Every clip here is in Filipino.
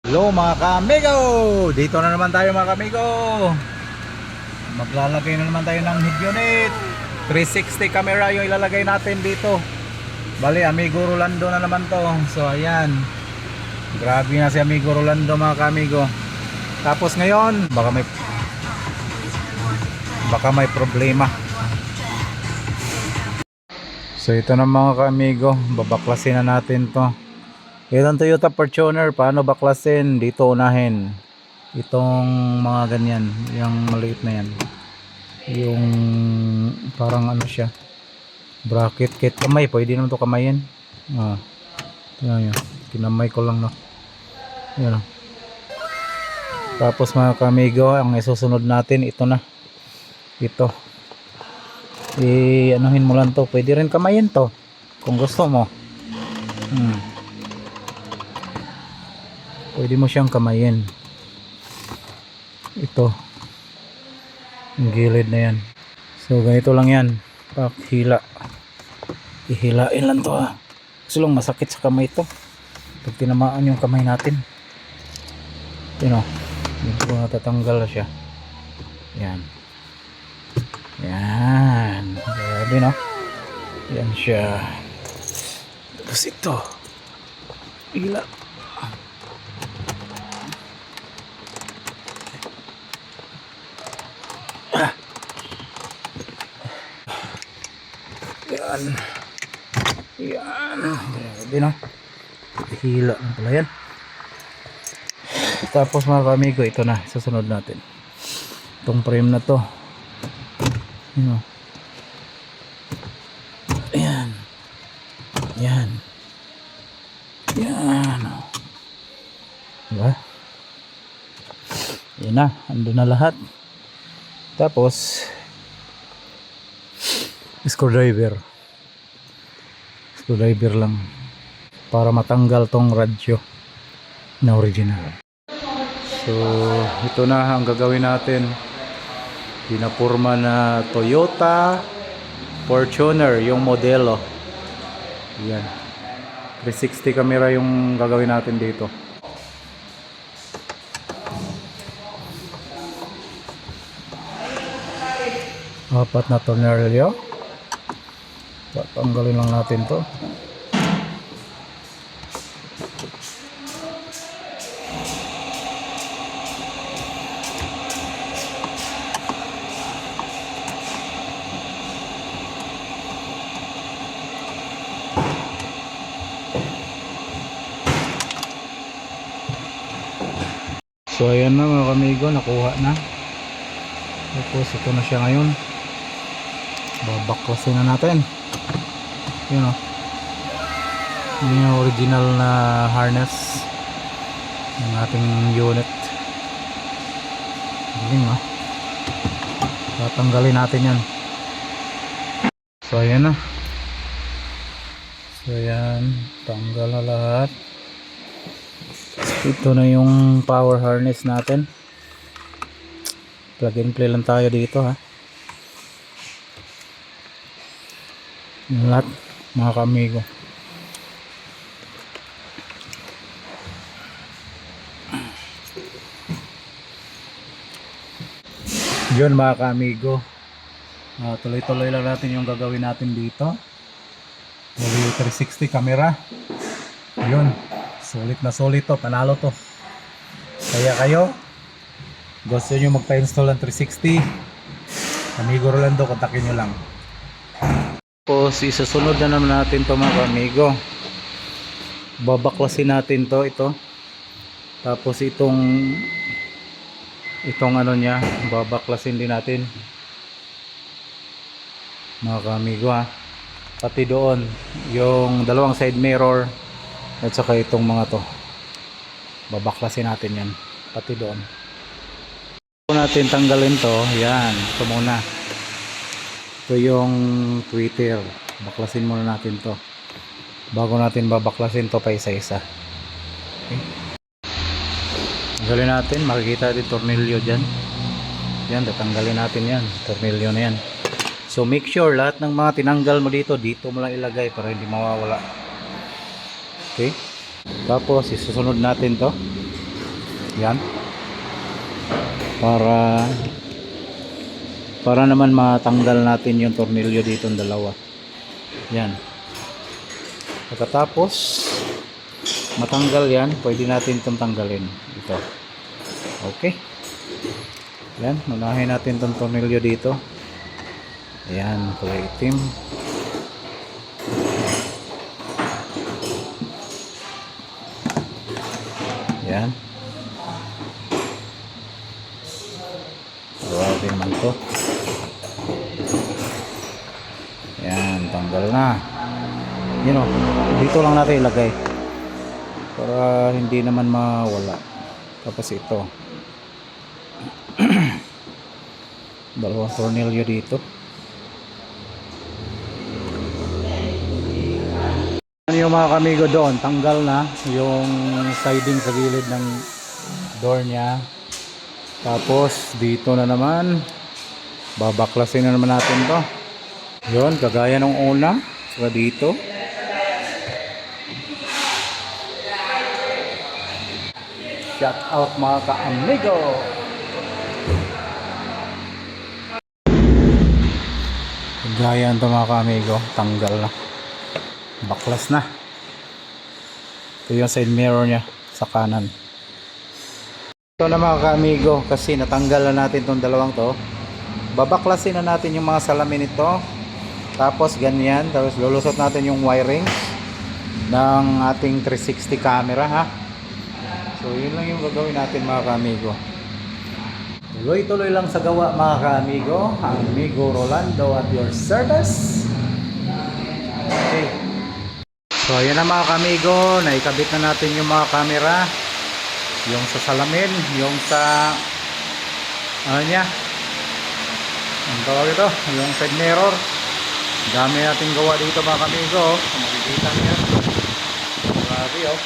Hello mga kamigo! Dito na naman tayo mga kamigo. Maglalagay na naman tayo ng head unit. 360 camera yung ilalagay natin dito. Bali, Amigo Rolando na naman to. So ayan, grabe na si Amigo Rolando mga kamigo. Tapos ngayon, baka may problema. So ito na mga kamigo, babaklasin na natin to. Itong Toyota Fortuner, paano baklasin? Dito unahin itong mga ganyan, yung maliit na yan, yung parang ano siya, bracket kit. Kamay, pwede naman to kamayin. Yan, kinamay ko lang, no. Yan. Tapos mga kamigo, ang isusunod natin ito na, ito anuhin mo lang to. Pwede rin kamayin to kung gusto mo. Pwede mo siyang kamayin. Ito yung gilid na yan. So ganito lang yan, paghila, ihilain lang to ha. Kasi lang masakit sa kamay to pag tinamaan yung kamay natin. Yun o, dito natatanggal siya. Yan, yan, grabe no. Yan siya. Tapos ito hila. Yan, yan, grabe no. Hila lang pala yan. Tapos mga kamigo, ito na susunod natin, itong frame na to. Ayan, yan, yan, diba? Yan na, andun na lahat. Tapos screwdriver lang para matanggal tong radyo na original. So ito na ang gagawin natin. Pinapurma na Toyota Fortuner yung modelo. Yan, 360 camera yung gagawin natin dito. Apat na tornilyo. Tatanggalin lang natin to. So ayan na mga kamigo, nakuha na. Tapos ito na siya ngayon, babaklasin na natin. Yun o, yun yung original na harness ng ating unit. Galing o, tatanggalin natin yan. So ayan na. So ayan, tanggal na lahat. Ito na yung power harness natin. Plug and play lang tayo dito ha. Yung lahat mga kamigo. Yun mga kamigo, tuloy-tuloy lang natin yung gagawin natin dito. 360 camera. Yun, sulit na sulit to, panalo to. Kaya kayo, gusto nyo magpa-install ng 360, Amigo Rolando, kontakin nyo lang. Tapos isusunod na naman natin to mga kamigo. Babaklasin natin to, ito. Tapos itong ano niya, babaklasin din natin mga kamigo ha. Pati doon yung dalawang side mirror at saka itong mga to, babaklasin natin yan pati doon. Natin tanggalin to, yan, ito muna. Ito yung tweeter, baklasin muna natin to bago natin babaklasin to pa isa-isa. Okay, tanggalin natin, makikita din tornilyo dyan. Yan, tatanggalin natin yan, tornilyo na yan. So make sure lahat ng mga tinanggal mo dito mo lang ilagay para hindi mawawala. Okay, tapos isusunod natin to. Yan. Para naman matanggal natin yung tornilyo dito ng dalawa. Yan. Pagkatapos matanggal yan, pwede natin itong tanggalin. Ito. Okay. Yan. Unahin natin itong tornilyo dito. Ayan. Kulay itim. Yan. Grabe naman to. Yan, tanggal na. You know, dito lang natin ilagay para hindi naman mawala. Tapos ito. Dalawang tornilyo dito. Ano yung mga kamigo doon? Tanggal na yung siding sa gilid ng door niya. Tapos dito na naman babaklasin na naman natin to. Yun, kagaya nung una. Saka dito. Shout out mga ka-amigo. Kagaya nito mga ka-amigo. Tanggal na. Baklas na. Ito yung side mirror niya sa kanan. Ito na mga ka-amigo, kasi natanggal na natin itong dalawang to. Babaklasin na natin yung mga salamin nito. Tapos ganyan, tapos lulusot natin yung wiring ng ating 360 camera ha. So yun lang yung gagawin natin mga ka-amigo. Tuloy-tuloy lang sa gawa mga ka-amigo. Amigo Rolando at your service. Okay. So ayan na mga ka-amigo, naikabit na natin yung mga camera. Yung sa salamin, yung sa ano niya, ang tawag ito, yung side mirror. Dami nating gawa dito mga kamigo. Makikita niyo, grabe oh.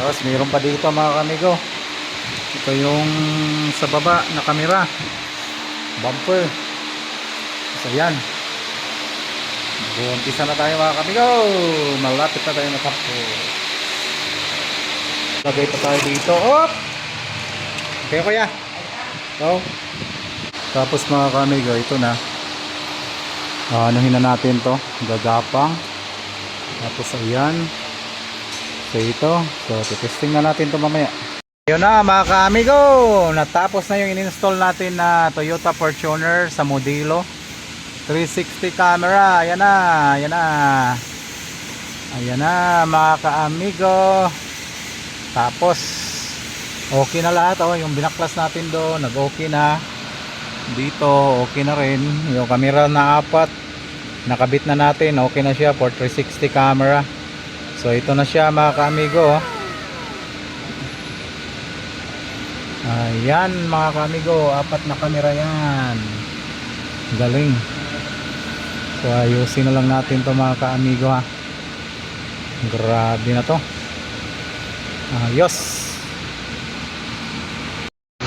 Tapos mayroon pa dito mga kamigo. Ito yung sa baba na camera, bumper. So yan, umpisa na tayo mga kamigo. Malapit na tayo matapos. Lagay pa tayo dito. Op! Okay kuya. So, tapos mga kamigo, ito na. Anuhin na natin to. Gagapang. Tapos ayan. So ito. So testing na natin to mamaya. Yun na mga kamigo. Natapos na yung in-install natin na Toyota Fortuner sa modelo 360 camera. Ayan na. Ayan na. Ayan na mga kamigo. Tapos okay na lahat oh, yung binaklas natin doon nag-okay na. Dito okay na rin yung camera na 4 nakabit na natin, okay na siya for 360 camera. So ito na siya mga ka-amigo. Ayan mga ka-amigo, 4 na camera yan. Galing. So ayusin na lang natin to mga ka-amigo ha. Grabe na to. Ayos.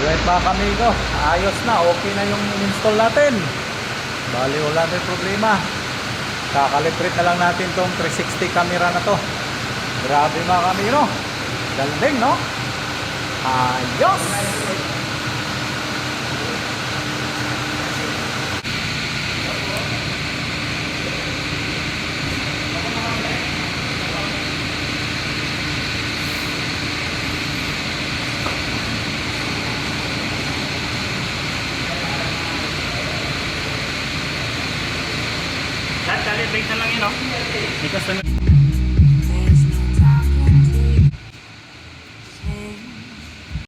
Right mga kamigo, ayos na, okay na yung install natin. Bali wala tayong problema. Kakalibrate na lang natin tong 360 camera na to. Grabe mga kamigo, galing no? Ayos. Calibrate na lang yun, no? May customer.